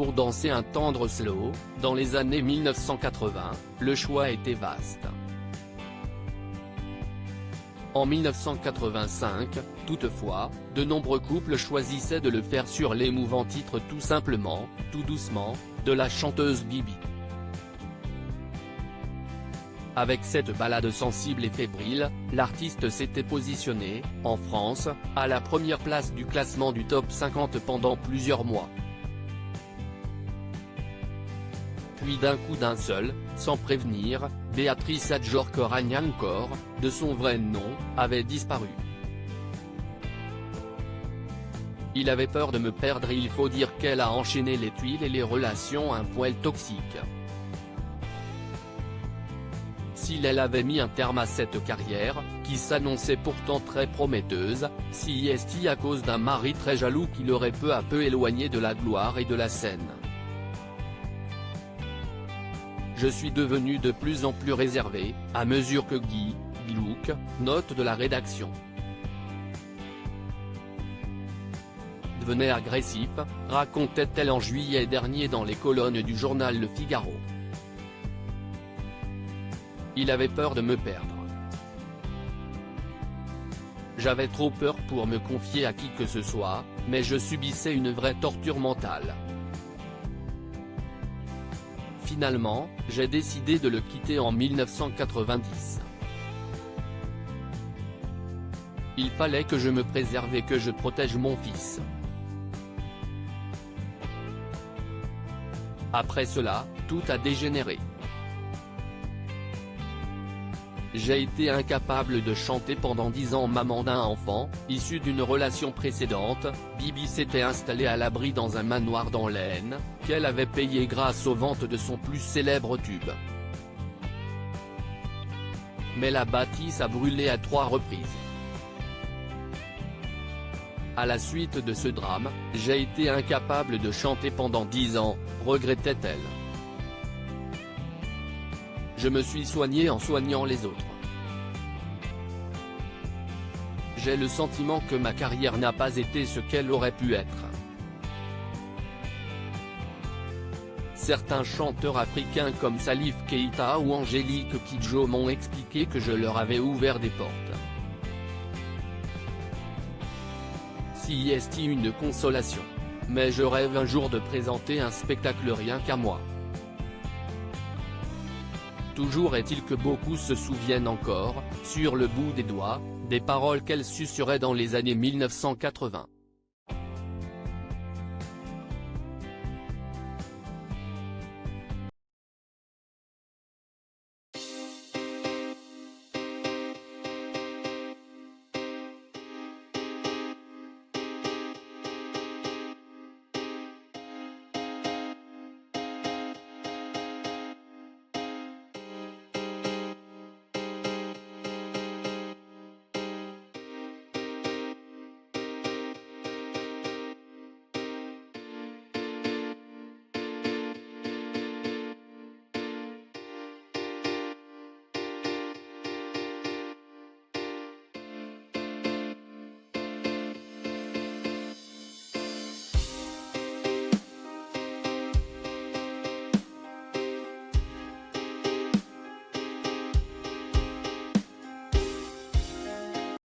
pour danser un tendre slow. Dans les années 1980, le choix était vaste. En 1985, toutefois, de nombreux couples choisissaient de le faire sur l'émouvant titre Tout simplement, tout doucement, de la chanteuse Bibi. Avec cette ballade sensible et fébrile, l'artiste s'était positionné, en France, à la première place du classement du top 50 pendant plusieurs mois. Puis d'un coup d'un seul, sans prévenir, Béatrice Adjor-Koraniankor, de son vrai nom, avait disparu. Il avait peur de me perdre. Il faut dire qu'elle a enchaîné les tuiles et les relations un poil toxiques. Si elle avait mis un terme à cette carrière, qui s'annonçait pourtant très prometteuse, si est à cause d'un mari très jaloux qui l'aurait peu à peu éloigné de la gloire et de la scène. Je suis devenu de plus en plus réservé, à mesure que Guy Gluck, note de la rédaction, devenait agressif, racontait-elle en juillet dernier dans les colonnes du journal Le Figaro. Il avait peur de me perdre. J'avais trop peur pour me confier à qui que ce soit, mais je subissais une vraie torture mentale. Finalement, j'ai décidé de le quitter en 1990. Il fallait que je me préserve et que je protège mon fils. Après cela, tout a dégénéré. J'ai été incapable de chanter pendant 10 ans. Maman d'un enfant, issu d'une relation précédente, Bibi s'était installée à l'abri dans un manoir dans l'Aisne, qu'elle avait payé grâce aux ventes de son plus célèbre tube. Mais la bâtisse a brûlé à 3 reprises. À la suite de ce drame, j'ai été incapable de chanter pendant 10 ans, regrettait-elle. Je me suis soigné en soignant les autres. J'ai le sentiment que ma carrière n'a pas été ce qu'elle aurait pu être. Certains chanteurs africains comme Salif Keita ou Angélique Kidjo m'ont expliqué que je leur avais ouvert des portes. Si est une consolation. Mais je rêve un jour de présenter un spectacle rien qu'à moi. Toujours est-il que beaucoup se souviennent encore, sur le bout des doigts, des paroles qu'elle susurrait dans les années 1980.